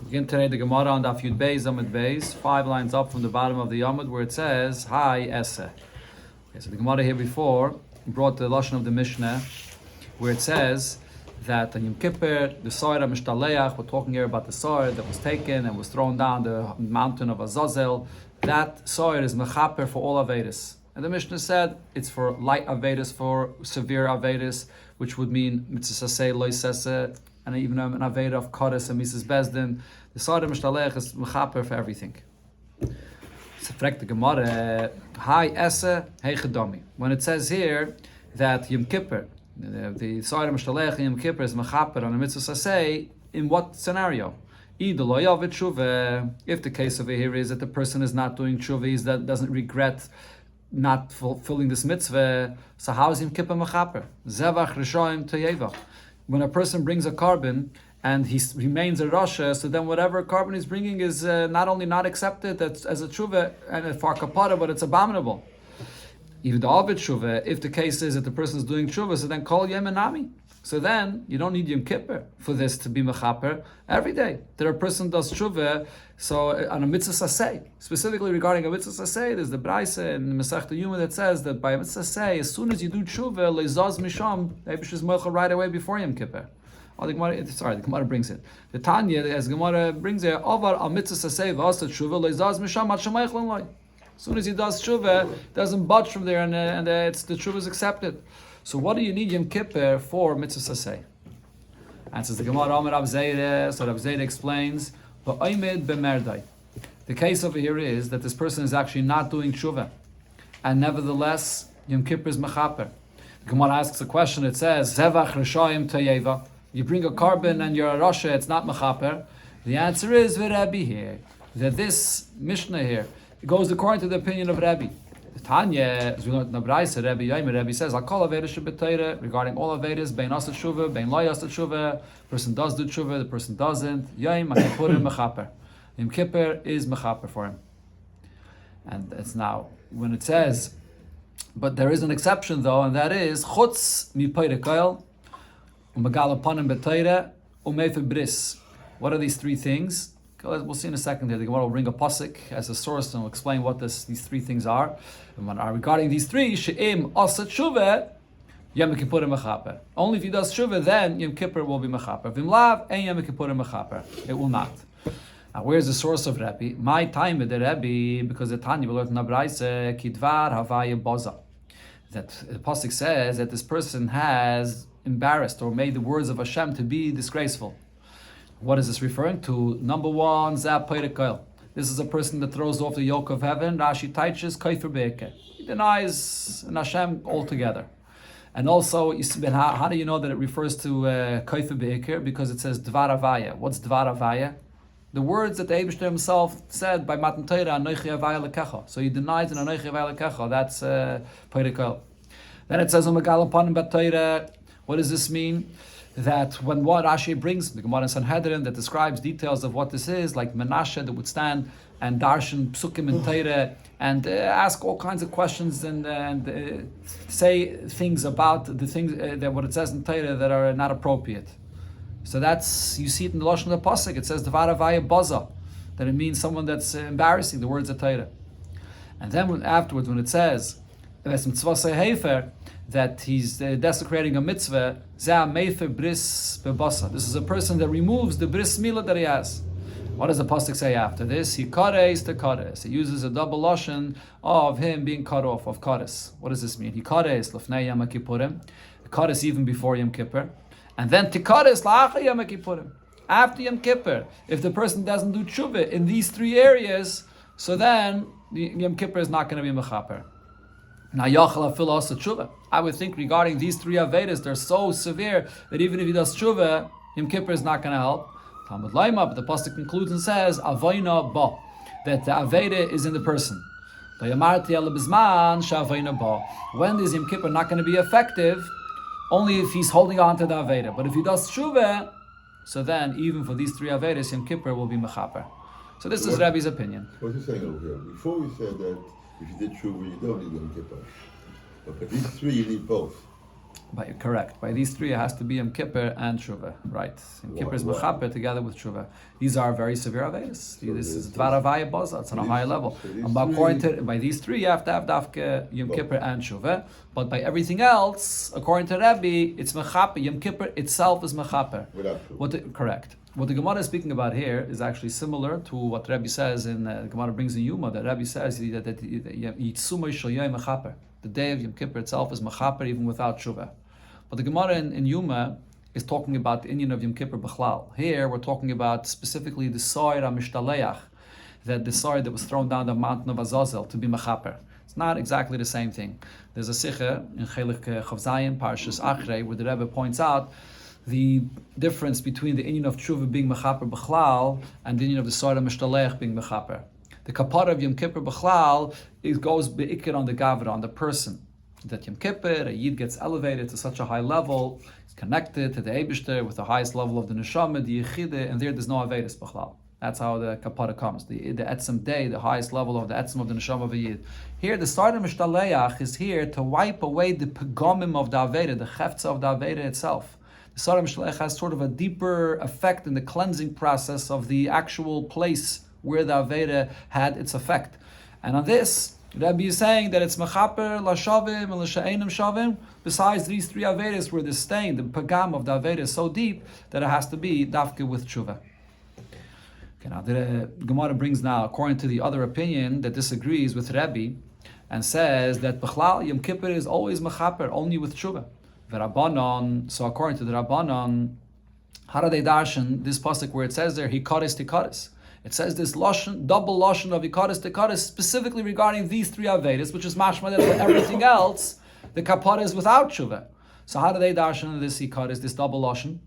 Begin today the Gemara on Daf Yud Beis, Amud Beis, 5 lines up from the bottom of the Amud, where it says, Hi Esse. Okay, so the Gemara here before brought the Lashon of the Mishnah, where it says that on Yom Kippur, the Soyer Mishtaleach, we're talking here about the Soyer that was taken and was thrown down the mountain of Azazel. That Soyer is Mechaper for all Avedis. And the Mishnah said it's for light Avedis, for severe Avedis, which would mean Mitzvah Saseh, Lo Saseh, and even an Aveda of Kodesh and Mrs. Bezdin. The Soyer Mishtaleach is Mechaper for everything. So, the Gemara, Hi Esse, Hey Chedomi. When it says here that Yom Kippur, the Soyer Mishtaleach Yom Kippur is Mechaper on a Mitzvah Saseh, in what scenario? If the case over here is that the person is not doing tshuva, that doesn't regret not fulfilling this mitzvah, so how is Yom Kippur Mechaper? Zevach Rishoim Teyevach. When a person brings a carbon and he remains a rasha, so then whatever carbon he's bringing is not only not accepted as a tshuva and a far kapara, but it's abominable. Even the Ovid tshuva, if the case is that the person is doing tshuva, so then call Yom Enami. So then you don't need Yom Kippur for this to be mechaper. Every day that a person does tshuva, so on a mitzvah saseh, specifically regarding a mitzvah saseh, there's the Braise in Masechta Yuma that says that by a mitzvah saseh, as soon as you do tshuva, leizaz misham, Eibush is mocha right away before Yom Kippur. Oh, the Gemara brings it. The Tanya, as Gemara brings it, Avar al mitzvah saseh v'asa tshuva leizaz misham at shemayich l'nloi. As soon as he does tshuva, doesn't budge from there, and it's the tshuva is accepted. So what do you need Yom Kippur for mitzvah saseh? And says the Gemara Amar Rav Zeira, so Rav Zeira explains, Ba'omed b'merdai. The case over here is that this person is actually not doing tshuva, and nevertheless Yom Kippur is mechaper. The Gemara asks a question. It says, Zevach Rishoim Teyeva. You bring a carbon and you're a rasha, it's not mechaper. The answer is Rabbi here, that this Mishnah here goes according to the opinion of Rabbi. Tanya, as we learned in the Braise, Rabbi says, "I'll call Aveda Shabbatayra regarding all Avedas, Bein Asat Shuva, Bein Lo Asat Shuva. Person does do Shuva, the person doesn't. Yom Kippurim Mechaper. Yom Kippur is Mechaper for him." And it's now when it says, but there is an exception though, and that is Chutz Mi Peirikoil, Umagal Apanim Betayra, Umefer Bris. What are these three things? We'll see in a second here. The Gemara will bring a pasuk as a source and will explain what these three things are. And regarding these three, she'im asat shuvah, Yom Kippurim mechaper. Only if he does shuvah, then Yom Kippur will be mechaper. V'imlav, ein Yom Kippurim mechaper. It will not. Now, where's the source of Rabbi? My time with the Rabbi, because the Tanya will learn in the Braise, kidvar havaya boza. That the pasuk says that this person has embarrassed or made the words of Hashem to be disgraceful. What is this referring to? Number one, Zab Peirikoil. This is a person that throws off the yoke of heaven. Rashi Taiches Kaifer Be'eke. He denies an Hashem altogether. And also, how do you know that it refers to Kaifer Be'eke? Because it says Dvar Avaya. What's Dvar Avaya? The words that the Eibishter himself said by Matan Torah, Anochi Avaya Lekecha. So he denies an Anochi Avaya Lekecha. That's Peirikoil. Then it says Umagal Apanim B'Torah. What does this mean? That when what Rashi brings, the Gemara in Sanhedrin that describes details of what this is, like Menashe that would stand and darshan psukim in Torah and ask all kinds of questions and say things about the things that what it says in Torah that are not appropriate. So that's, you see it in the Lashon of the pasuk. It says Dvar Avaya Baza, that it means someone that's embarrassing the words of Torah. And then afterwards, when it says that he's desecrating a mitzvah, bris bebasa. This is a person that removes the bris milah that he has. What does the pasuk say after this? He kares to kares. He uses a double lashon of him being cut off, of kares. What does this mean? He kares lefnei Yom Kippurim, kares even before Yom Kippur, and then tikares la'achar Yom Kippurim, after Yom Kippur. If the person doesn't do tshuva in these three areas, so then Yom Kippur is not going to be mechaper. Now, I would think regarding these three Avedas, they're so severe that even if he does tshuva, Yom Kippur is not going to help. Talmud Laima, but the pasuk concludes and says, Avoina ba, that the Aveda is in the person. When is Yom Kippur not going to be effective? Only if he's holding on to the Aveda. But if he does tshuva, so then even for these three Avedas, Yom Kippur will be mechaper. So this is Rabbi's opinion. What are you saying over here? Before we said that if you did tshuva, you don't need Yom Kippur. But for these three, you need both. Correct. By these three, it has to be Yom Kippur and Tshuva. Right. Yom Kippur is Mechaper together with Tshuva. These are very severe Avedas. This is Dvar Avaya Boza. It's on a high level. And by these three, you have to have Dafke Yom Kippur and Tshuva. But by everything else, according to Rebbe, it's Mechaper. Yom Kippur itself is Mechaper. Correct. What the Gemara is speaking about here is actually similar to what Rebbe says in the Gemara brings in Yuma. That Rebbe says that Yitzumah Shal Yom Mechaper. The day of Yom Kippur itself is Mechaper even without Tshuva. But the Gemara in Yuma is talking about the Indian of Yom Kippur B'chlal. Here we're talking about specifically the Soir HaMishtaleach, that the Soir that was thrown down the mountain of Azazel to be Mechaper. It's not exactly the same thing. There's a Sikha in Chelik Chav Zayin, Parshas Achrei, where the Rebbe points out the difference between the Indian of Tshuva being Mechaper B'chlal and the Indian of the Soir HaMishtaleach being Mechaper. The Kapara of Yom Kippur B'chlal, it goes Be'ikir on the Gavra, on the person. That Yom Kippur, a Yid gets elevated to such a high level, he's connected to the Eibishter with the highest level of the Neshama, the Yechide, and there's no Averis B'chlal. That's how the Kapara comes. The Etzem Day, the highest level of the Etzem of the Neshama of a Yid. Here, the Sar Mishtaleach is here to wipe away the Pegomim of the Aveda, the Cheftza of the Aveda itself. The Sar Mishtaleach has sort of a deeper effect in the cleansing process of the actual place where the Aveda had its effect. And on this, Rabbi is saying that it's mechaper lashavim and l'sha'enim shavim. Besides these three avedas, where the stain, the pagam of the aveda is so deep that it has to be dafke with tshuva. Okay, now the Gemara brings now, according to the other opinion that disagrees with Rabbi, and says that b'chlal Yom Kippur is always mechaper, only with tshuva. The Rabbanon. So according to the Rabbanon, how do they darshan this pasuk where it says there hikaris tikaris? It says this lashon, double lashon of ikaris tikaris, specifically regarding these three avedas, which is mashma that for everything else, the kapara is without tshuva. So how do they darshan this ikaris, this double lashon?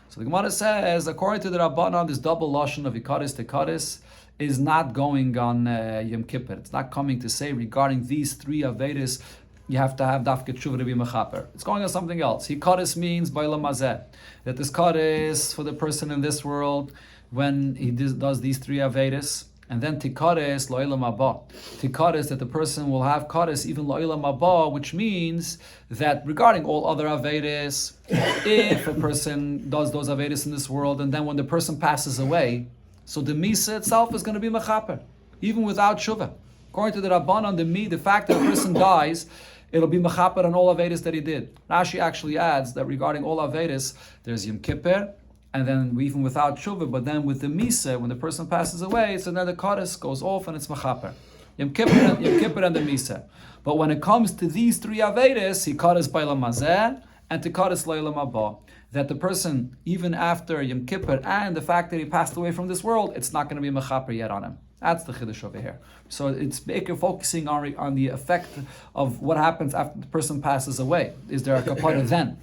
So the Gemara says, according to the Rabbanan, this double lashon of ikaris tikaris is not going on Yom Kippur. It's not coming to say regarding these three avedas, you have to have dafke tshuva to be mechaper. It's going on something else. Hikaris means ba'olam hazeh, that this karis for the person in this world, when he does these three Avedas, and then Tikares Lo'ilam Haba. Tikares, that the person will have Kares even Lo'ilam Haba, which means that regarding all other Avedas, if a person does those Avedas in this world, and then when the person passes away, so the Misa itself is going to be Mechaper, even without Shuvah. According to the Rabbanan, the fact that a person dies, it'll be Mechaper on all Avedas that he did. Rashi actually adds that regarding all Avedas, there's Yom Kippur, and then even without tshuva, but then with the misa, when the person passes away, so then the kares goes off and it's mechaper. Yom Kippur and the misa. But when it comes to these three avedas, he kares ba'olam hazeh and to kares lo'ilam haba, that the person, even after Yom Kippur and the fact that he passed away from this world, it's not going to be mechaper yet on him. That's the chiddush over here. So it's focusing on the effect of what happens after the person passes away. Is there a kapara then?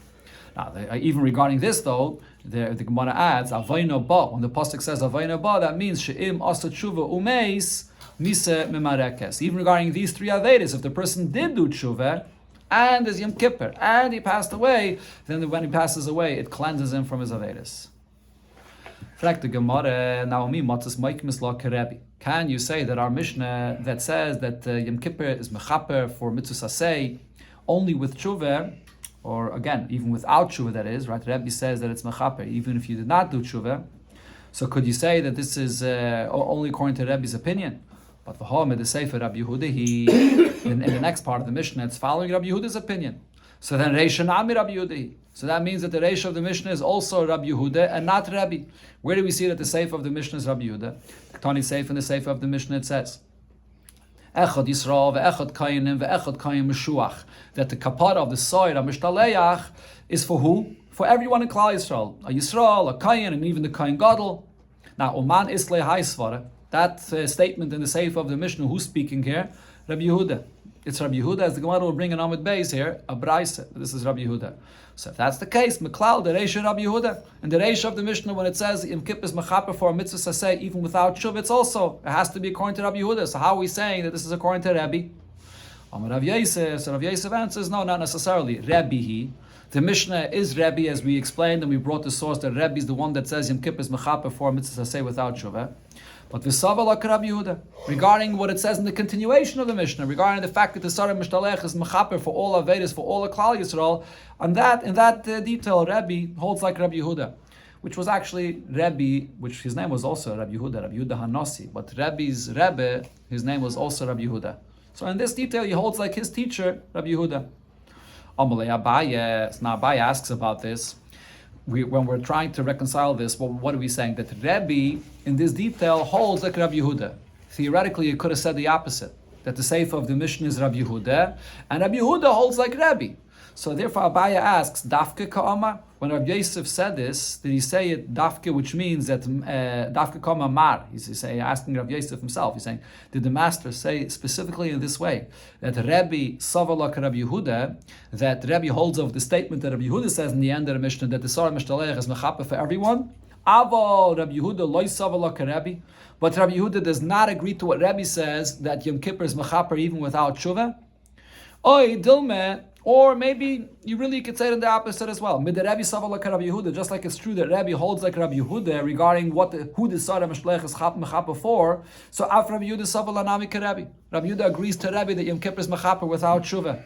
Now, even regarding this though, the Gemara adds, Avayna ba. When the pasuk says Avayna ba, that means she'im asa tshuva umeis mise memarekes. Even regarding these three avedas, if the person did do tshuva, and there's Yom Kippur, and he passed away, then when he passes away, it cleanses him from his avedas. Can you say that our Mishnah that says that Yom Kippur is mechaper for mitzvah saseh only with tshuva, or again, even without tshuva, that is, right? Rebbe says that it's mechaper, even if you did not do tshuva. So could you say that this is only according to Rebbe's opinion? But the Sefer Rabbi Yehuda, in the next part of the Mishnah, it's following Rabbi Yehuda's opinion. So then Reisha Nami Rabbi Yehuda. So that means that the Reisha of the Mishnah is also Rabbi Yehuda and not Rabbi. Where do we see that the Sefer of the Mishnah is Rabbi Yehuda? Tani Sefer in the Sefer of the Mishnah it says, Echad Yisrael ve'echad Kayanim ve'echad Kayim Meshuach. That the kapara of the Soir HaMishtaleach is for who? For everyone in Klal Yisrael. A Yisrael, a Kayin, and even the Kayin Gadol. Now, Oman Islay Haisvara. That statement in the Sefer of the Mishnah, who's speaking here? Rabbi Yehuda. It's Rabbi Yehuda, as the Gemara will bring in Amud Beis here, a Braise. This is Rabbi Yehuda. So if that's the case, Meklal, the Reisha Rabbi Yehuda, and the Reisha of the Mishnah, when it says Yom Kippur is mechaper for a mitzvah saseh, even without shuv, it has to be according to Rabbi Yehuda. So how are we saying that this is according to Rabbi? Rav Yosef, so Rav Yosef answers, no, not necessarily. Rabbihi, The Mishnah is Rebbe, as we explained, and we brought the source that Rebbe is the one that says Yom Kippur is mechaper for mitzvahs say without tshuva. But v'sava like Rabbi Yehuda, regarding what it says in the continuation of the Mishnah, regarding the fact that the Sarah Mishtalech is mechaper for all Avedas, for all of Klal Yisrael, and that in that detail, Rebbe holds like Rabbi Yehuda, which was actually Rebbe, which his name was also Rabbi Yehuda Hanasi, but Rebbe's Rebbe, his name was also Rabbi Yehuda. So in this detail, he holds like his teacher, Rabbi Yehuda. Amalei Abaye, now Abaye asks about this. When we're trying to reconcile this, well, what are we saying? That Rebbe, in this detail, holds like Rabbi Yehuda. Theoretically, you could have said the opposite, that the seif of the Mishnah is Rabbi Yehuda, and Rabbi Yehuda holds like Rebbe. So therefore, Abaye asks, Dafke Ka'ama? When Rabbi Yosef said this, did he say it Dafke, which means that Dafke Ka'ama Mar? He's asking Rabbi Yosef himself. He's saying, did the master say specifically in this way that Rebbe Savalak Rabbi Yehuda, that Rebbe holds of the statement that Rabbi Yehuda says in the end of the Mishnah that the Sarah Mishtalech is mechaper for everyone? Avo Rabbi Yehuda loy Savalak Rebbe, but Rabbi Yehuda does not agree to what Rebbe says that Yom Kippur is mechaper even without tshuva. Oy Dilme. Or maybe you really could say it in the opposite as well. Just like it's true that Rabbi holds like Rabbi Yehuda regarding who the Sarah Meshlech is mechaper for. So af Rabbi Yehuda Savalanami Rabbi. Rabbi Yehuda agrees to Rabbi that Yom Kippur is mechaper without tshuva.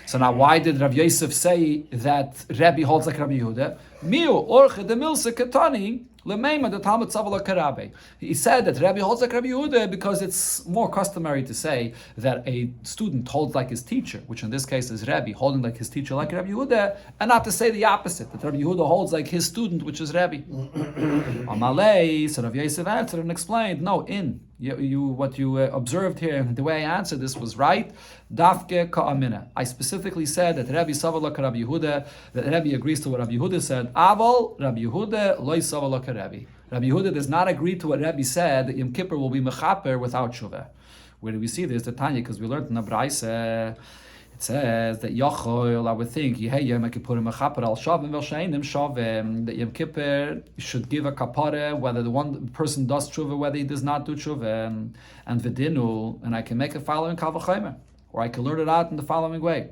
So now, why did Rav Yosef say that Rabbi holds like Rabbi Yehuda? Miu orche de milse katani lemeima the Talmud Savala Karabe. He said that Rabbi holds like Rabbi Yehuda because it's more customary to say that a student holds like his teacher, which in this case is Rabbi holding like his teacher like Rabbi Yehuda, and not to say the opposite, that Rabbi Yehuda holds like his student, which is Rabbi. Amalei, so Rav Yosef answered and explained, no, what you observed here, the way I answered this was right. Dafke ka'amina. I specifically said that Rabbi Savala Rabbi Yehuda, that Rabbi agrees to what Rabbi Yehuda said. Aval Rabbi Yehuda loy Savala Rabbi. Rabbi Yehuda does not agree to what Rabbi said that Yom Kippur will be mechaper without shuvah. Where do we see this? The Tanya, because we learned in the Braise. It says that Yachol, I would think, that Yom Kippur should give a kapara whether the one person does tshuva, whether he does not do tshuva, and v'dinu, and I can make a following kavachomer, or I can learn it out in the following way.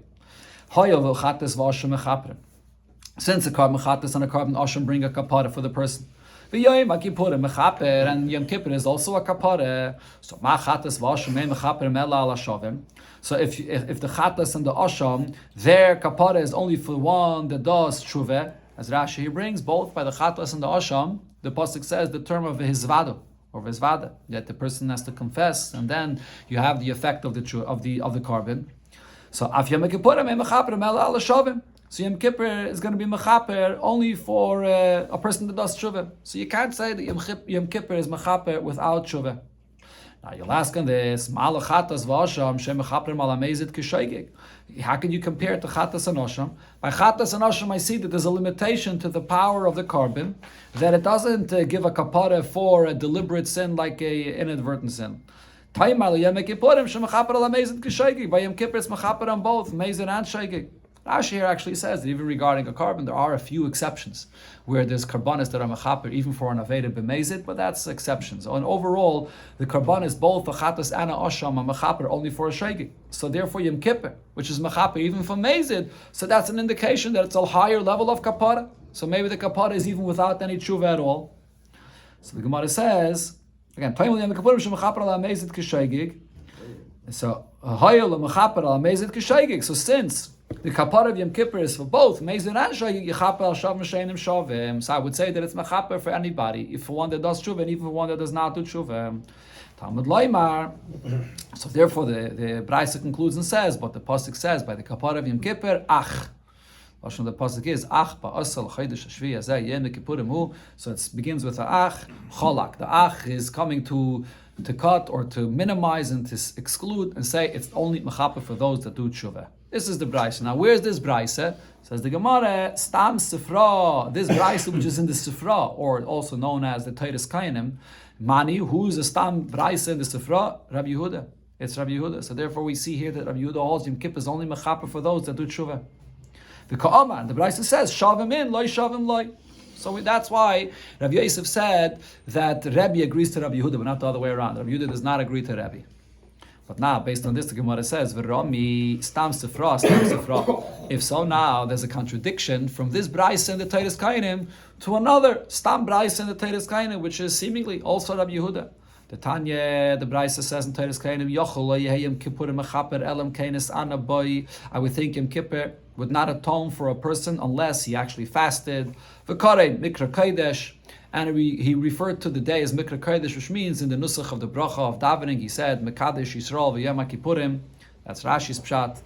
Since a carbon chatas and a carbon asham bring a kapara for the person. And Yom Kippur is also a kapara. So ma chatas v'asham mechaper mela ala shavim. So if the chatas and the asham, their kapara is only for one that does tshuva, as Rashi he brings both by the chatas and the asham, the pasuk says the term of hizvado or vizvada, that the person has to confess, and then you have the effect of the carbon. So af Yom Kippur mechaper mela ala shavim. So Yom Kippur is going to be mechaper only for a person that does tshuva. So you can't say that Yom Kippur is mechaper without tshuva. Now you'll ask on this, how can you compare it to chatas and asham? By chatas and asham, I see that there's a limitation to the power of the carbon, that it doesn't give a kapara for a deliberate sin like a inadvertent sin. By Yom Kippur, it's mechaper on both, mezid and shaygig. Rashi here actually says that even regarding a carbon, there are a few exceptions where there's carbonis that are mechaper even for an aveda b'mezid, but that's exceptions. And overall, the carbonis, both a chatas and a asham, are mechaper only for a shegig. So therefore, Yom Kippur, which is mechaper even for mezid, so that's an indication that it's a higher level of kapara. So maybe the kapara is even without any tshuva at all. So the Gemara says again, Yom Kippur mechaper ala mezid k'shegig. So So since the kapara of Yom Kippur is for both mezid and shayig, yichaper al shav m'sheinim shavim. So I would say that it's mechaper for anybody, if for one that does tshuva and even for one that does not do tshuva. Talmud loymar. So therefore, the Braisa concludes and says, but the pasuk says by the kapara of Yom Kippur, ach. The pasuk is ach ba'asal chaydish hashvi azeh yom kippurim hu. So it begins with the ach cholak. The ach is coming to cut or to minimize and to exclude and say it's only mechaper for those that do tshuva. This is the Braisa. Now, where's this Braisa? Says the Gemara, Stam Sifra. This Braisa, which is in the Sifra, or also known as the Teiras Kainim, Mani, who's a Stam Braisa in the Sifra? Rabbi Yehuda. It's Rabbi Yehuda. So therefore, we see here that Rabbi Yehuda holds Yom Kippur is only mechaper for those that do tshuva. The Ka'amar, the Braisa says, Shavim in, loy shavim loy. So that's why Rabbi Yosef said that Rabbi agrees to Rabbi Yehuda, but not the other way around. Rabbi Yehuda does not agree to Rabbi. But now, based on this, the Gemara says, "V'rami stam sifra, stam sifra." If so, now there's a contradiction from this brayse in the Teiras Kainim to another stam brayse in the Teiras Kainim, which is seemingly also Rabbi Yehuda. The Tanya, the brayse says in Teiras Kainim, "Yochel lo yehei kippurim mechaper elam kainis ana boy." I would think Yom Kippur would not atone for a person unless he actually fasted. V'karei mikra kodesh. And he referred to the day as Mikra Kodesh, which means in the Nusach of the Bracha of Davening, he said, Mekadesh Yisrael v'Yom HaKippurim. That's Rashi's Pshat.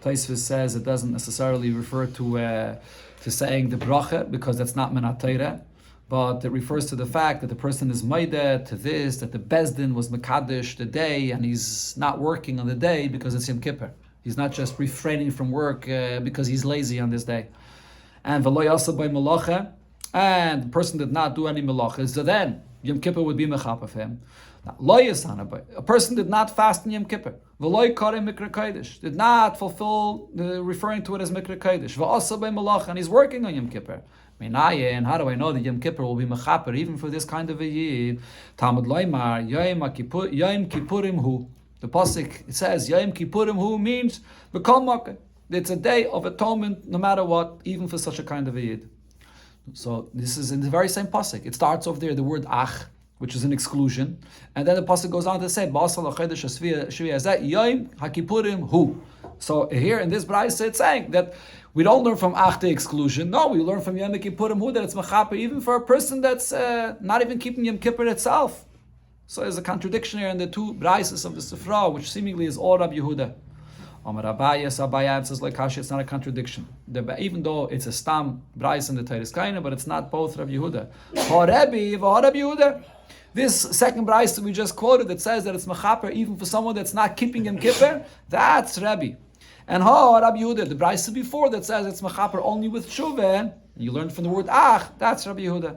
Tosfos says it doesn't necessarily refer to saying the Bracha, because that's not Minat Torah, but it refers to the fact that the person is Maideh to this, that the Bezdin was Mekadesh the day, and he's not working on the day because it's Yom Kippur. He's not just refraining from work because he's lazy on this day. And V'lo yasa by Malacha, and the person did not do any melachas, so then Yom Kippur would be mechaper for him. A person did not fast in Yom Kippur. V'loy karei mikra kodesh, did not fulfill referring to it as mikra kodesh. V'asa by malacha, and he's working on Yom Kippur. And how do I know that Yom Kippur will be mechaper even for this kind of a yid? Talmud loymar Yom Kippurim hu. The pasuk, it says Yom Kippurim hu means b'kol makom. It's a day of atonement, no matter what, even for such a kind of a yid. So this is in the very same pasuk. It starts off there, the word ach, which is an exclusion, and then the pasuk goes on to say, Yom HaKippurim hu. So here in this brayse, it's saying that we don't learn from ach the exclusion. No, we learn from Yom Kippurim hu that it's mechaper even for a person that's not even keeping Yom Kippur itself. So there's a contradiction here in the two brayses of the Sifra, which seemingly is all Rabbi Yehuda. Amar Abaye answers like Kashi, it's not a contradiction. Even though it's a stam brayse in the Teiras Kainim, but it's not both Rabbi Yehuda. Rabbi Yehuda. This second brayse that we just quoted that says that it's mechaper even for someone that's not keeping Yom Kippur, that's Rabbi. And Rabbi Yehuda, the brayse before that says it's mechaper only with tshuva, you learned from the word ach, that's Rabbi Yehuda.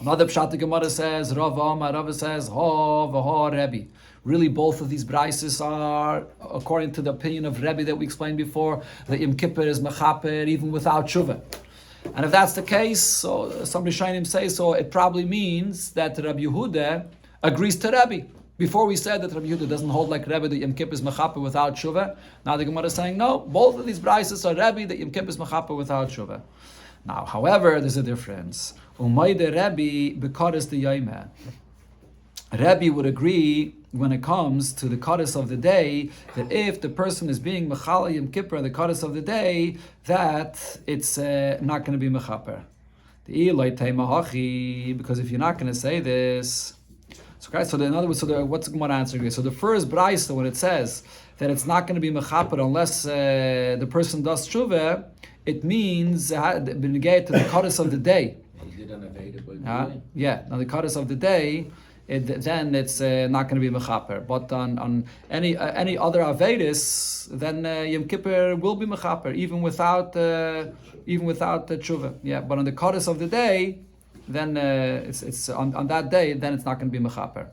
Another pshat the Gemara says, Rava says, Rabbi. Really, both of these brayses are, according to the opinion of Rebbe that we explained before, that Yom Kippur is mechaper even without tshuva. And if that's the case, so some Rishonim say so, it probably means that Rabbi Yehuda agrees to Rebbe. Before we said that Rabbi Yehuda doesn't hold like Rebbe that Yom Kippur is mechaper without tshuva. Now the Gemara is saying no, both of these brayses are Rebbe that Yom Kippur is mechaper without tshuva. Now, however, there's a difference. Umayde Rebbe bekaris the yaimeh. Rebbe would agree when it comes to the Kaddish of the day, that if the person is being Mechala Yom Kippur, the Kaddish of the day, that it's not going to be Mechaper. Because if you're not going to say this, so in other words, what's the Gemara answering? So the first brayse, when it says that it's not going to be Mechaper unless the person does Tshuva, it means benegay to the Kaddish of the day. Now the Kaddish of the day, then it's not going to be mechaper. But on any other avedis, then Yom Kippur will be mechaper, even without the tshuva. Yeah, but on the Kaddish of the day, then it's on that day, then it's not going to be mechaper.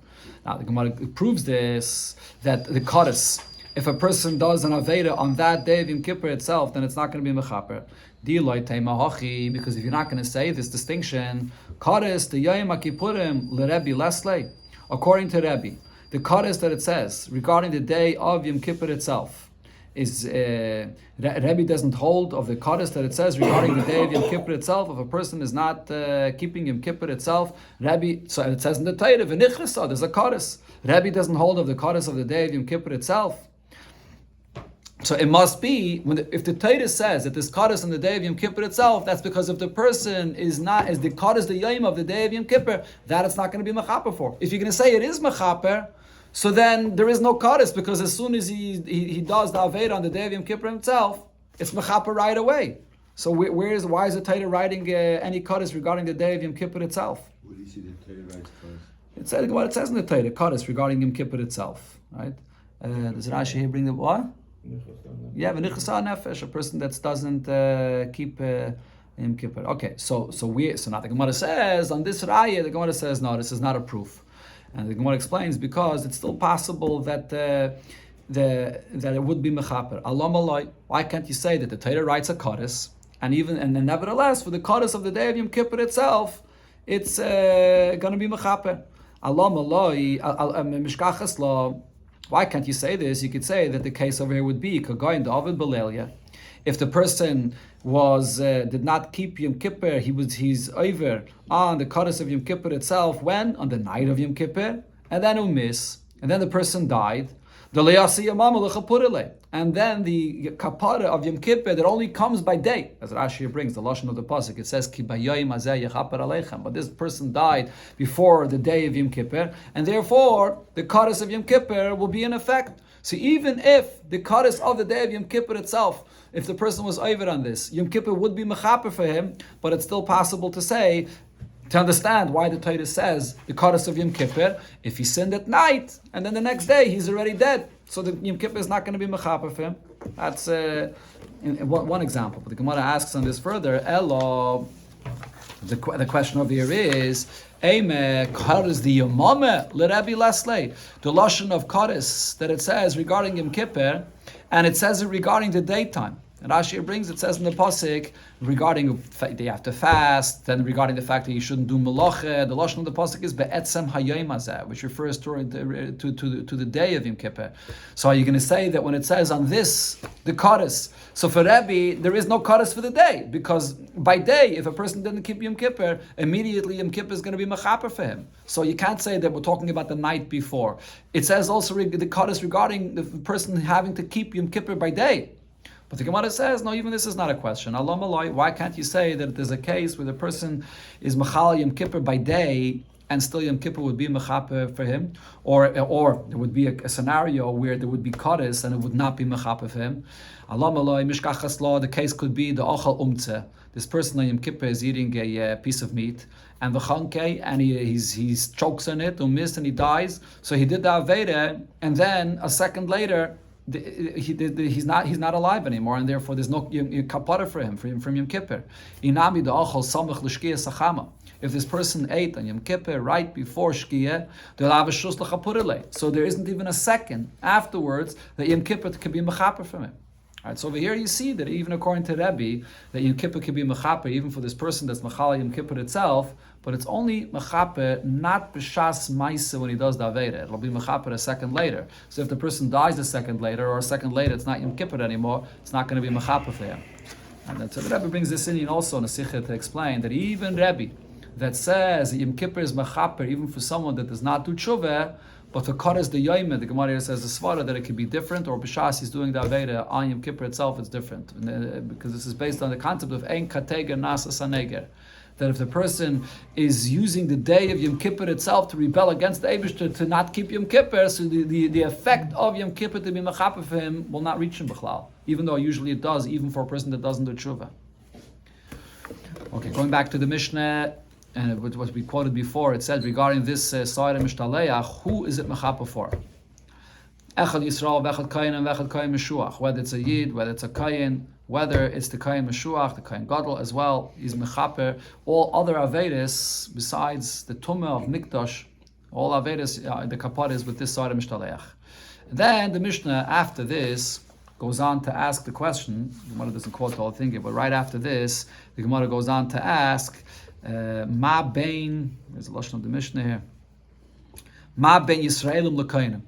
Now the Gemara proves this, that the Kaddish, if a person does an aveda on that day of Yom Kippur itself, then it's not going to be mechaper. Because if you're not going to say this distinction, Kaddish the Yom HaKippurim l'Rebbe Lesley, according to Rebbe, the Kaddish that it says regarding the day of Yom Kippur itself is Rebbe doesn't hold of the Kaddish that it says regarding the day of Yom Kippur itself. If a person is not keeping Yom Kippur itself, Rebbe, so it says in the Torah, v'nichrasa, there's a Kaddish. Rebbe doesn't hold of the Kaddish of the day of Yom Kippur itself. So it must be, if the Torah says that this Kaddish on the day of Yom Kippur itself, that's because if the person is the Kaddish the Yom of the day of Yom Kippur, that it's not going to be mechaper for. If you're going to say it is mechaper, so then there is no Kaddish, because as soon as he does the Aveda on the day of Yom Kippur himself, it's mechaper right away. So why is the Torah writing any Kaddish regarding the day of Yom Kippur itself? Where do you see the Torah writes Kaddish? It says in the Torah, Kaddish regarding Yom Kippur itself, right? Does Rashi here bring the what? Yeah, v'nichasa nefesh, a person that doesn't keep Yom Kippur. Okay, so now the Gemara says on this raya, the Gemara says no, this is not a proof, and the Gemara explains because it's still possible that that it would be mechaper. Alam aloi. Why can't you say that the Torah writes a Kaddish, and nevertheless for the Kaddish of the day of Yom Kippur itself, it's going to be mechaper. Alam aloi mishkachas lo. Why can't you say this? You could say that the case over here would be Kagoin David Belelia. If the person was did not keep Yom Kippur, he's over on the Kodesh of Yom Kippur itself. When? On the night of Yom Kippur, and then miss, and then the person died. And then the kapara of Yom Kippur that only comes by day, as Rashi brings the lashon of the pasuk. It says Ki bayayim hazeh yechaper aleichem. But this person died before the day of Yom Kippur, and therefore the Kodesh of Yom Kippur will be in effect. So even if the Kodesh of the day of Yom Kippur itself, if the person was over on this, Yom Kippur would be mechaper for him, but it's still possible to say, to understand why the Torah says the Kodesh of Yom Kippur, if he sinned at night, and then the next day he's already dead, so the Yom Kippur is not going to be mechaper for him. That's one example. But the Gemara asks on this further, Elo, the question over here is, Eime, Kodesh the Yomame, L'Rebbe Laslei, the lashon of Kodesh that it says regarding Yom Kippur, and it says it regarding the daytime. And Rashi brings, it says in the pasuk regarding they have to fast, then regarding the fact that you shouldn't do melacha. The lashon of the pasuk is be'etzem hayom hazeh, which refers to the day of Yom Kippur. So are you going to say that when it says on this the Kodesh, so for Rebbe there is no Kodesh for the day, because by day if a person didn't keep Yom Kippur, immediately Yom Kippur is going to be mechaper for him. So you can't say that we're talking about the night before. It says also the Kodesh regarding the person having to keep Yom Kippur by day. But the Gemara says, no, even this is not a question. Allah malai, why can't you say that there's a case where the person is machal Yom Kippur by day and still Yom Kippur would be mechaper for him? Or there would be a scenario where there would be Kodesh and it would not be mechaper for him. Allah malai, mishkachas law, the case could be the ochal umtze. This person on Yom Kippur is eating a piece of meat, and v'chanke, and he chokes on it, missed, and he dies. So he did the aveda, and then a second later, he's not alive anymore, and therefore there's no kapara for him from Yom Kippur. Inami da'achol samach l'shkia sachama. If this person ate on Yom Kippur right before Shkia, they'll have a shus l'chapurele. So there isn't even a second afterwards that Yom Kippur can be mechaper from him. All right, so over here you see that even according to Rebbe, that Yom Kippur can be mechaper even for this person that's mechala Yom Kippur itself, but it's only mechaper not b'shas ma'isa when he does the aveda. It'll be mechaper a second later. So if the person dies a second later, or a second later, it's not Yom Kippur anymore, it's not going to be mechaper for him. And then, so the Rebbe brings this in also in a sikha to explain that even Rebbe that says that Yom Kippur is mechaper even for someone that does not do tshuva, but for Kodesh the Yoyme, the Gemara says the Svara that it could be different, or B'shas he's doing the Aveda on Yom Kippur itself, it's different. Because this is based on the concept of Ein Kateger Nasa Saneger. That if the person is using the day of Yom Kippur itself to rebel against the Eibishter, to not keep Yom Kippur, so the effect of Yom Kippur to be mechaper for him will not reach him b'chlal, even though usually it does, even for a person that doesn't do tshuva. Okay, going back to the Mishnah, and what we quoted before, it said regarding this Sa'ir Mishtaleach, who is it mechaper for? Echad Yisrael, Vechad Kayin, and Vechad Kayin Meshuach. Whether it's a Yid, whether it's a Kayin, whether it's the Kayin Meshuach, the Kayin Gadol as well, is mechaper. All other Avedas, besides the Tumah of Mikdash, all Avedas, the Kapar is with this Sa'ir Mishtaleach. Then the Mishnah, after this, goes on to ask the question. The Gemara doesn't quote the whole thing here, but right after this, the Gemara goes on to ask, Ma bein, there's a lashon of the Mishnah here. Ma bein Yisraelim l'kainim.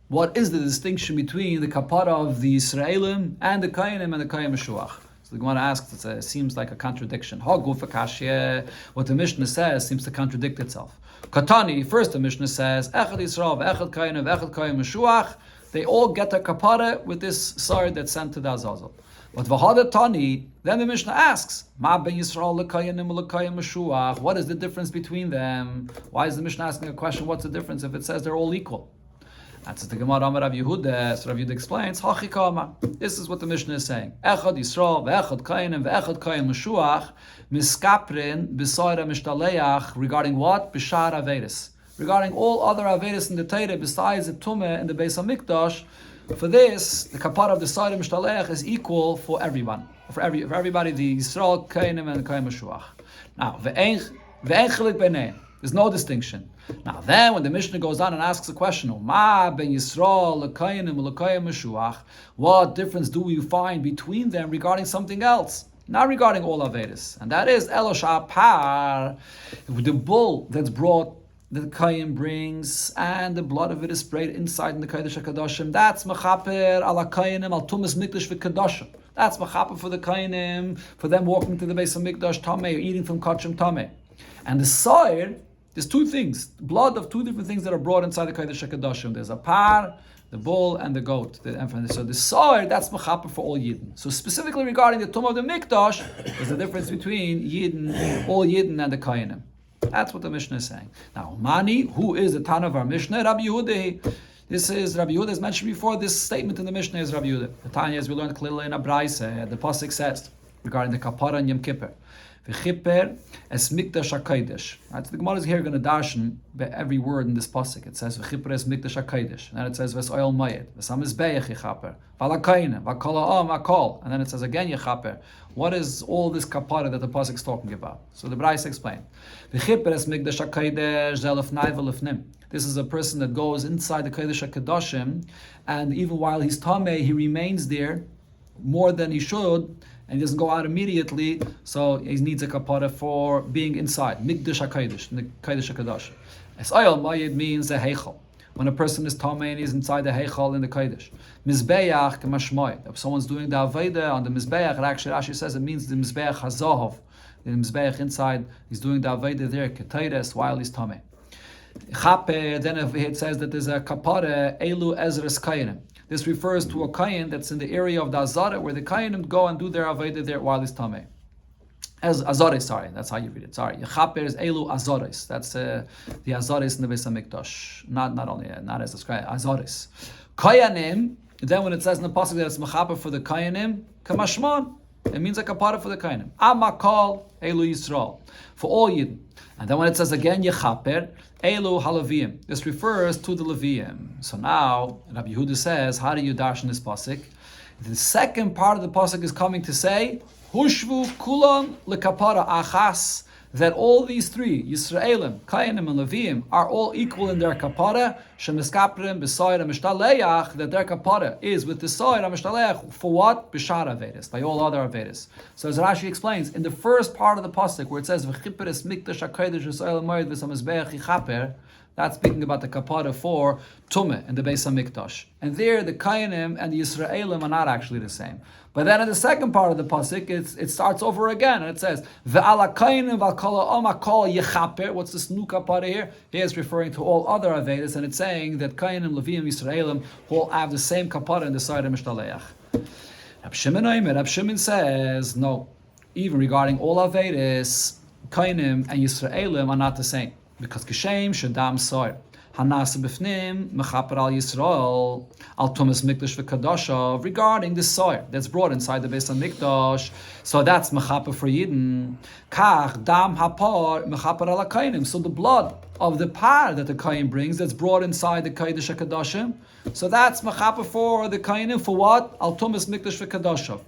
What is the distinction between the kapara of the Yisraelim and the kainim and the kayim meshuach? So the Gemara asks, it seems like a contradiction. Ha gufa kashya. What the Mishnah says seems to contradict itself. Katani, first the Mishnah says, Echad Yisrael, Echad Kainim, Echad kayim meshuach. They all get their kapara with this sard that's sent to the Azazel. But v'hada tani, then the Mishnah asks, Ma ben Yisrael l'kayanim l'kayim meshuach. What is the difference between them? Why is the Mishnah asking a question? What's the difference if it says they're all equal? That's the Gemara Amar Rav Yehuda. So Rav Yehuda explains, Hachikama. This is what the Mishnah is saying. Echad Yisrael ve'echad kayanim ve'echad kayim meshuach miskaprin b'soira mishtaleach regarding what? B'shar averis. Regarding all other averis in the Torah besides the Tumah and the Beis HaMikdash. For this, the kapara of the Sa'ir Mishtaleach is equal for everyone. For everybody, the Yisrael, Kainim, and the Kayim Meshuach. Now, there's no distinction. Now, then, when the Mishnah goes on and asks the question, Ma ben Yisrael, Kainim, Kayim Meshuach, what difference do you find between them regarding something else? Not regarding all Averis. And that is, Elosha Par, the bull that's brought that the Kayin brings, and the blood of it is sprayed inside in the Kodesh HaKadoshim, that's Mechaper ala Kayinim al Tumas Mikdash v'Kadoshim. That's Mechaper for the Kayinim, for them walking to the base of Mikdash Tameh, or eating from Kachim Tameh. And the Soir, there's two things, blood of two different things that are brought inside the Kodesh HaKadoshim. There's a par, the bull, and the goat. So the Soir, that's Mechaper for all Yidden. So specifically regarding the Tumah of the Mikdash, there's a difference between Yidden, all Yidden, and the Kayinim. That's what the Mishnah is saying. Now, Mani, who is the Tana of our Mishnah? Rabbi Yehuda. This is Rabbi Yehuda, as mentioned before. This statement in the Mishnah is Rabbi Yehuda. The Tanya, as we learned clearly in a Braise, the Pasuk says regarding the Kapara and Yom Kippur, V'chiper es mikdash hakodesh. Right, so the Gemara is here going to darshan every word in this pasuk. It says v'chiper es mikdash hakodesh, and then it says v'es oil mayit, v'sam mizbeach yichaper, v'alakayne, v'kol ha'am v'kol, and then it says again yichaper. What is all this kapara that the pasuk is talking about? So the Braise explained. V'chiper es mikdash hakodesh zelefnai v'lefnim. This is a person that goes inside the kodesh hakedoshim, and even while he's tamei, he remains there more than he should, and he doesn't go out immediately, so he needs a kapara for being inside. Mikdash HaKadosh, the Kodesh HaKadosh. Es oyel mayid means a heichal. When a person is tamei and he's inside the heichal in the Kodesh. Mizbeach k'mashmoy. If someone's doing the Aveda on the Mizbeach, it actually Rashi says it means the Mizbeach HaZahav. The Mizbeach inside, he's doing the Aveda there, Ketayres, while he's tamei. Chape, then it says that there's a kapara, Elu Ezras Kayanim. This refers to a kayin that's in the area of the Azara, where the kayinim go and do their aveda there while it's tameh. As Azares, sorry, that's how you read it. Sorry, Yechaper is Elu Azares. That's the Azares in the Beis Hamikdash. Not as described. Azares. Kayanim. Then when it says in the pasuk that it's mechaper for the kayanim, kamashman, it means like a kapara for the kayanim. Amakal Elu Yisrael, for all Yidden. And then when it says again Yechaper, Elu Halavim. This refers to the Leviim. So now Rabbi Yehuda says, how do you darshan this pasuk? The second part of the pasuk is coming to say, Hushvu kulam lekapara achas, that all these three, Yisraelim, Kayanim, and Leviim, are all equal in their kapara, shemiskaprim, b'soyer, and mishtaleach, that their kapara is with the soyer, and mishtaleach, for what? B'shar Averis, by all other Averis. So as Rashi explains, in the first part of the pasuk, where it says, V'chiper es mikdash hakodesh, Yisraelim, moed, v'samizbeach, yichaper, that's speaking about the kapara for Tumah in the Beis HaMikdash. And there, the Kayanim and the Yisraelim are not actually the same. But then in the second part of the pasuk, it starts over again, and it says, "Ve'ala Kayanim v'kol ha'amakol yechaper." What's this new kapara here? Here it's referring to all other avedas, and it's saying that Kayanim, Leviim, Yisraelim all have the same kapara in the side of Mishtaleach. Rab Shimon says, no, even regarding all avedas, Kayanim and Yisraelim are not the same. Because Kishem Shadam Soir Hanas Bifnim Mechaper al Yisrael Al Tumas Mikdash v'Kadosha, regarding the soir that's brought inside the Beis HaMikdash. So that's Mechaper for Yidden. Kach Dam Hapar Mechaper al Kainim. So the blood of the par that the Kain brings that's brought inside the Kodesh HaKadoshim. So that's Mechaper for the Kainim for what? Al Tumas Mikdash v'Kadosha.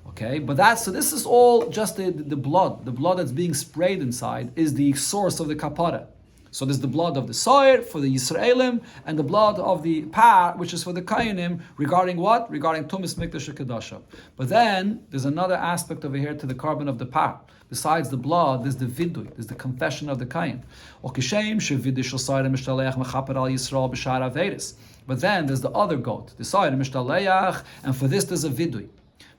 Okay, but this is all just the blood. The blood that's being sprayed inside is the source of the kapara. So there's the blood of the soir for the Yisraelim, and the blood of the par, which is for the Kayanim, regarding what? Regarding Tumas Mikdash HaKadosha. But then there's another aspect over here to the carbon of the par. Besides the blood, there's the vidui, there's the confession of the Kayin. But then there's the other goat, the soir mishtaleach, and for this there's a vidui.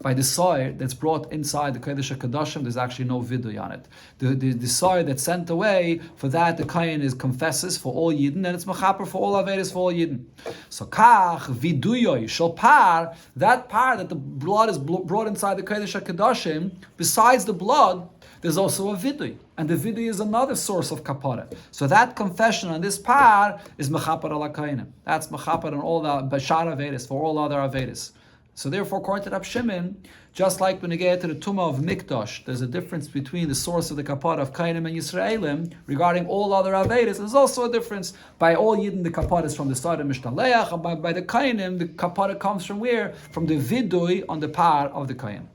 By the soir that's brought inside the Kodesh HaKadoshim, there's actually no vidui on it. The soir that's sent away, for that the Kayin is confesses for all Yidden, and it's mechaper for all Averis for all Yidden. So kach viduyoi shel par, that par that the blood is brought inside the Kodesh HaKadoshim, besides the blood, there's also a vidui, and the vidui is another source of kapara. So that confession on this par is mechaper ala Kayinim. That's mechaper on all the bashar Averis for all other Averis. So therefore, according to Rab Shimon, just like when you get to the Tumah of Mikdash, there's a difference between the source of the kapara of Kainim and Yisraelim regarding all other Avedas. There's also a difference. By all Yidden, the kapara is from the side of Mishtaleach, and by the Kainim, the kapara comes from where? From the vidui on the par of the Kain.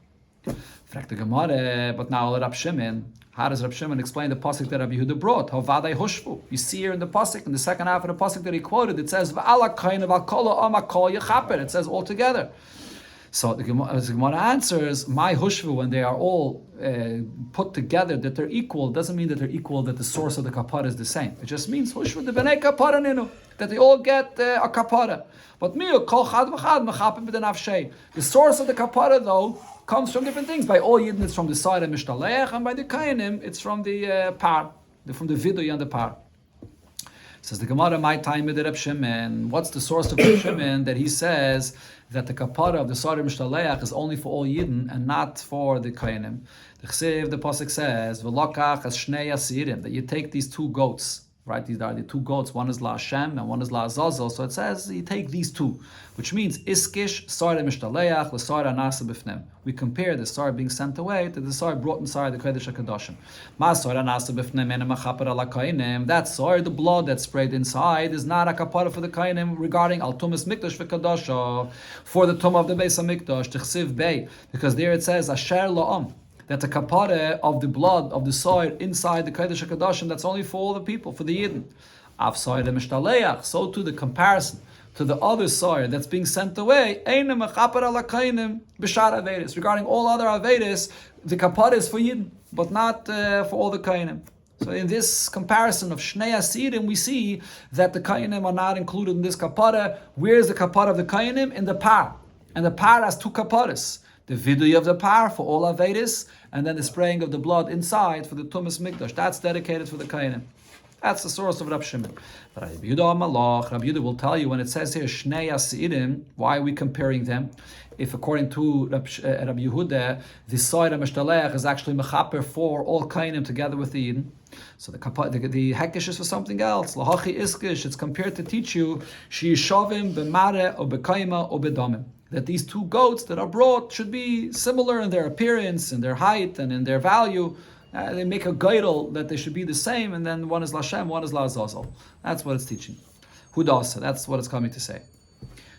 But now Rab Shimon, how does Rab Shimon explain the pasuk that Rabbi Yehuda brought? Havadai hushvu. You see here in the pasuk, in the second half of the pasuk that he quoted, it says V'ala Kain v'al kol ha'amakol yechaper. It says all together. So the Gemara answers, my hushvu, when they are all put together, that they're equal, doesn't mean that they're equal, that the source of the kapara is the same. It just means hushvu de b'nei kapara ninu, that they all get a kapara. But miu kol chad v'chad mechapim b'denafshei. The source of the kapara, though, comes from different things. By all Yidden, it's from the side of Mishtaleach, and by the Kayanim, it's from the par, from the vidui and the par. Says the Gemara, my time with Reb Shimon. What's the source of Reb Shimon that he says that the kapara of the side of Mishtaleach is only for all Yidden and not for the Kayanim? The Chsiv, the Pasuk says, V'lokach as shnei asirim, that you take these two goats. Right, these are the two goats. One is La Hashem and one is La Azazel. So it says you take these two, which means Iskish Sara Mishtaleach LeSara Nasa Bifnem. We compare the Sara being sent away to the Sara brought inside the Kodesh HaKadoshim. Ma Sara Nasa Bifnem ena machaper ala Kainim. That Sara, the blood that's sprayed inside, is not a kapara for the Kainim regarding Al Tumas Mikdash v'Kadosha, for the Tum of the Beis HaMikdash Tichsiv Bey, because there it says Asher La'am, that the kapara of the blood of the soil inside the Kodesh HaKadoshim, that's only for all the people, for the Yidden. Av soil mishtaleach, so too the comparison to the other soil that's being sent away, regarding all other Avedis, the kapara is for Yidden, but not for all the Kainim. So in this comparison of Shnei Asirim, we see that the Kainim are not included in this kapara. Where is the kapara of the Kainim? In the par. And the par has two kaparas. The vidui of the par for all Avedis, and then the spraying of the blood inside for the Tumas Mikdash. That's dedicated for the Kainim. That's the source of Rab Shimon. But Rabbi Yehuda will tell you when it says here Shnei Asirim, why are we comparing them? If according to Rabbi Yehuda, the side of Mishtaleach is actually mechaper for all Kainim together with the Yidden. So the hekesh is for something else. Lahachi iskish, it's compared to teach you Shiyishavim b'mare o b'kaima o b'damim, that these two goats that are brought should be similar in their appearance, in their height, and in their value. They make a gaidel that they should be the same, and then one is Lashem, one is La Azazel. That's what it's teaching. Hudasa, that's what it's coming to say.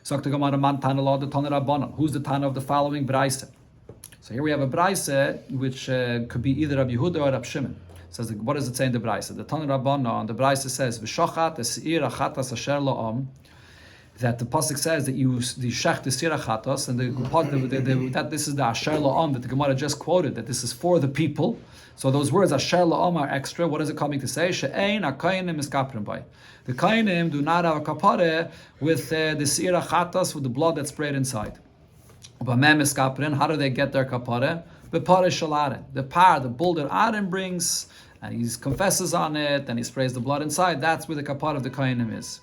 Who's the Tana of the following Braise? So here we have a Braise which could be either Rabbi Yehuda or Rab Shimon. Says, what does it say in the Braise? The Tana Rabbanon, the Braise says, V'shochat esir achatas asher la'am, that the pasuk says that you the shech the sirachatos, and that this is the asher la'am that the Gemara just quoted, that this is for the people. So those words asher la'am are extra. What is it coming to say? She'ein ha'kainim miskaprim by. The kainim do not have a kapare with the sirachatos, with the blood that's sprayed inside. B'mem miskaprim. How do they get their kapare? B'pare shalaren. The bull that Aaron brings, and he confesses on it, and he sprays the blood inside. That's where the kapare of the kainim is.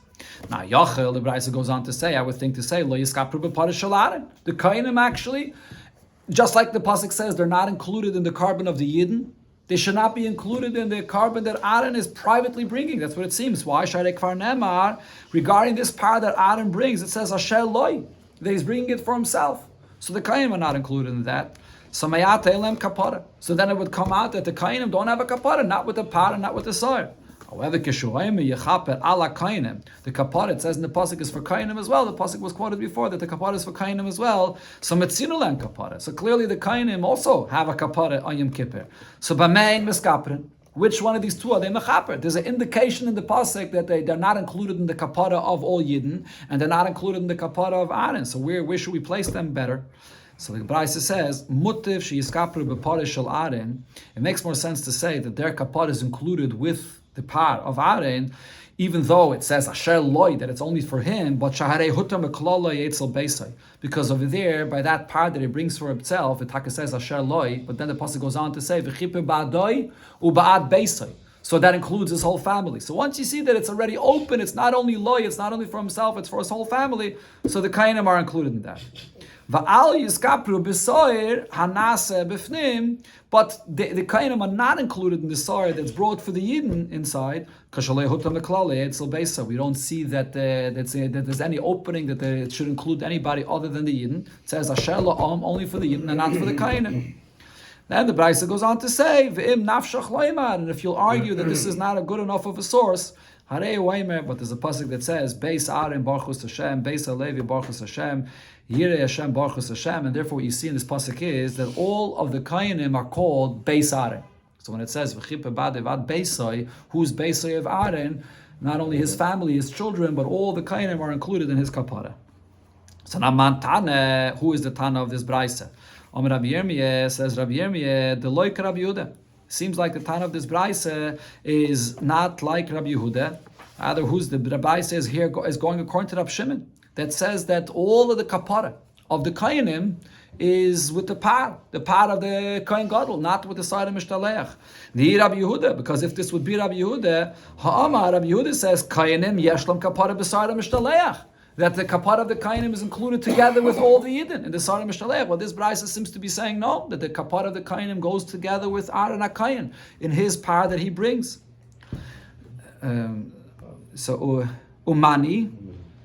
Now, Yachel, the Braisa goes on to say, I would think to say, Lo yiskapru b'pare shalaren. The kainim actually, just like the pasuk says, they're not included in the carbon of the Yidden. They should not be included in the carbon that Aaron is privately bringing. That's what it seems. Why? Sharei kvar nemar, regarding this par that Aaron brings, it says Asher loy, that he's bringing it for himself. So the kainim are not included in that. So mayat elem kapara. So then it would come out that the kainim don't have a kapara, not with the par and not with the soil. However, the kapara, it says in the pasuk, is for kainim as well. The pasuk was quoted before that the kapara is for kainim as well. So metzinulan kapara. So clearly the kainim also have a kapara on Yom Kippur. So b'mein miskaprin. Which one of these two are they mechaper? There's an indication in the pasuk that they're not included in the kapara of all Yidden, and they're not included in the kapara of Aaron. So where should we place them better? So the Braisa says, "Mutiv sheyiskapru b'pare shel Aaron." It makes more sense to say that their kapara is included with the par of Aaron, even though it says Asher loy, that it's only for him, but shaharei hutam eklala yetzel beisai, because over there by that par that he brings for himself, it says Asher loy, but then the pasuk goes on to say v'chiper ba'adoi u'ba'ad beisai. So that includes his whole family. So once you see that it's already open, it's not only loy, it's not only for himself, it's for his whole family. So the kainim are included in that. Va'al yiskapru b'soir hanase b'fnim, but the kainim are not included in the soir that's brought for the Yidden inside. We don't see that there's any opening that it should include anybody other than the Yidden. It says Asher la'am, only for the Yidden and not for the kainim. Then the Braisa goes on to say, V'im nafshach loymar, and if you'll argue that this is not a good enough of a source, Harei Weimer, but there's a pasuk that says, Beis Aaron Baruchus Hashem, Beis Alevi Baruchus Hashem, Yirei Hashem Baruchus Hashem, and therefore what you see in this pasuk is that all of the Kainim are called Beis Aaron. So when it says, V'chipe ba'devad Beisai, who's Beisai of Aaron, not only his family, his children, but all the Kainim are included in his kapara. So now Tana, who is the Tana of this Braisa? Rabbi Yirmiyah says, Rabbi Yirmiyah, the loik Rabbi Yehuda. Seems like the Tana of this Braisa is not like Rabbi Yehuda. Rather, who's the Braisa is here is going according to Rabbi Shimon, that says that all of the kapara of the Kayanim is with the part of the Kohen Gadol, not with the side of Mishtaleach. The Rabbi Yehuda, because if this would be Rabbi Yehuda, Ha'amar, Rabbi Yehuda says, Kayanim yeshlam kapara beside of Mishtaleach. That the kapara of the Kainim is included together with all the Yidden in the Sar Mishalech. Well, this Braisa seems to be saying no, that the kapara of the Kainim goes together with Aaron HaKayin in his par that he brings. Umani.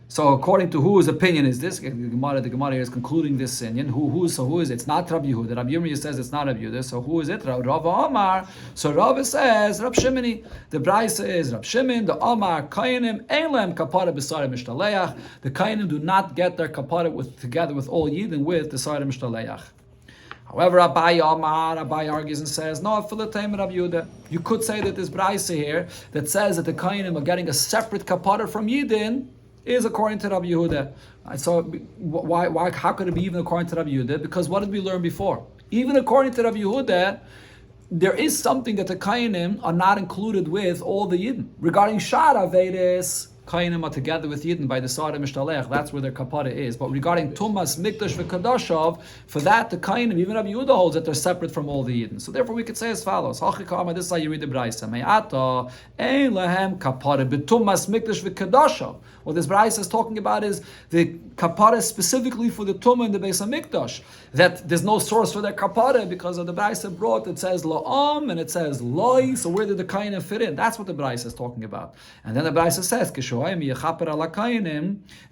So according to whose opinion is this? The Gemara here is concluding this opinion. Who is it? It's not Rabbi Yehuda. Rabbi Yirmiyah says it's not Rabbi Yehuda. So who is it? Rav Amar. So Rav says Rab Shimoni. The Braisa is Rab Shimon. The Amar Kainim Eilem kapara b'sarei mishtaleach. The Kainim do not get their kapara together with all Yidden with the sarei mishtaleach. However, Abai argues and says, no, filatem Rabbi Yehuda. You could say that this Braisa here that says that the Kainim are getting a separate kapara from Yidden is according to Rabbi Yehuda. So why? How could it be even according to Rabbi Yehuda? Because what did we learn before? Even according to Rabbi Yehuda, there is something that the Kainim are not included with all the Yidden. Regarding Shar Avedes, Kainim are together with Yidden by the side of Mishtalech. That's where their kapara is. But regarding Tumas, Mikdash, V'Kadashav, for that the Kainim, even Rabbi Yehuda holds that they're separate from all the Yidden. So therefore we could say as follows. This is how you read the Braisa. Me'ata, ein lehem kapara, b'Tumas, Mikdash, V'Kadashav. What this Braisa is talking about is the kapara specifically for the Tumah in the Beis HaMikdash. That there's no source for their kapara because of the Braisa brought. It says La'am and it says Loi. So where did the Kainim fit in? That's what the Braisa is talking about. And then the Braisa says,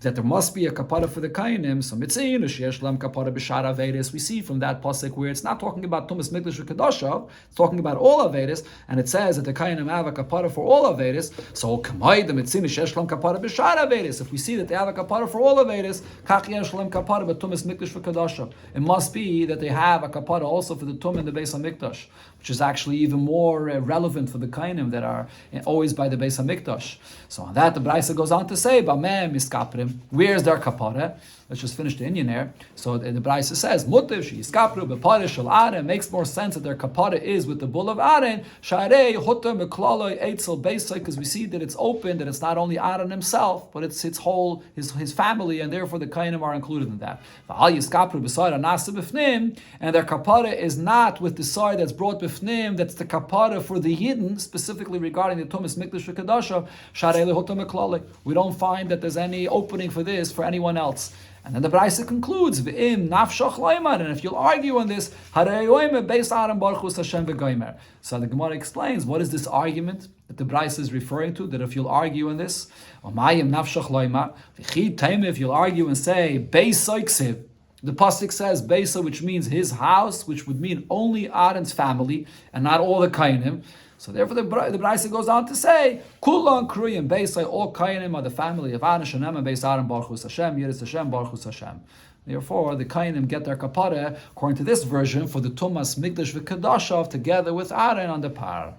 that there must be a kapara for the Kainim. So mitzin, sheyesh lam kapara b'shar averis. We see from that pasuk where it's not talking about Tumas Mikdash v'Kadashav, it's talking about all averis, and it says that the Kainim have a kapara for all averis. So kamay the mitzin sheyesh lam kapara b'shar averis. If we see that they have a kapara for all averis, kach yesh lam kapara b'Tumas Mikdash v'Kadashav. It must be that they have a kapara also for the Tumah in the Beis HaMikdash, which is actually even more relevant for the Kainim that are always by the Beis HaMikdash. So on that, the Braisa goes on to say, "Bamem miskaprim." Where's their kapara? Let's just finish the Indian there. So the Braisa says, "Mutiv sheyiskapru b'para shel Aaron." Makes more sense that their kapara is with the bull of Aaron. Sharei hutam meklaloi eitzel beisai, because we see that it's open, that it's not only Aaron himself, but it's his family, and therefore the Kainim are included in that. V'al yiskapru b'sar anasa b'fnim, and their kapara is not with the side that's brought b'fnim. That's the kapara for the Yidden, specifically regarding the Tumas Mikdash v'Kadashav. Sharei lehutam meklaloi. We don't find that there's any opening for this for anyone else. And then the Braisa concludes, "V'im nafshach loymar," and if you'll argue on this, harei oime beis Aaron baruch Hashem v'goymer. So the Gemara explains what is this argument that the Braisa is referring to. That if you'll argue on this, omayim nafshach loymar, v'chi taim, if you'll argue and say beis oiksiv. The pasuk says beisa, which means his house, which would mean only Aaron's family and not all the Kainim. So therefore, the Braisa goes on to say, "Kulan kriyim beisai, all Kainim are the family of Aaron, Shenem and Beis Aaron Baruch Hu Hashem, Yiris Hashem Baruch Hu Hashem." Therefore, the Kainim get their kapara according to this version for the Tumas Mikdash v'Kadashav together with Aaron on the par.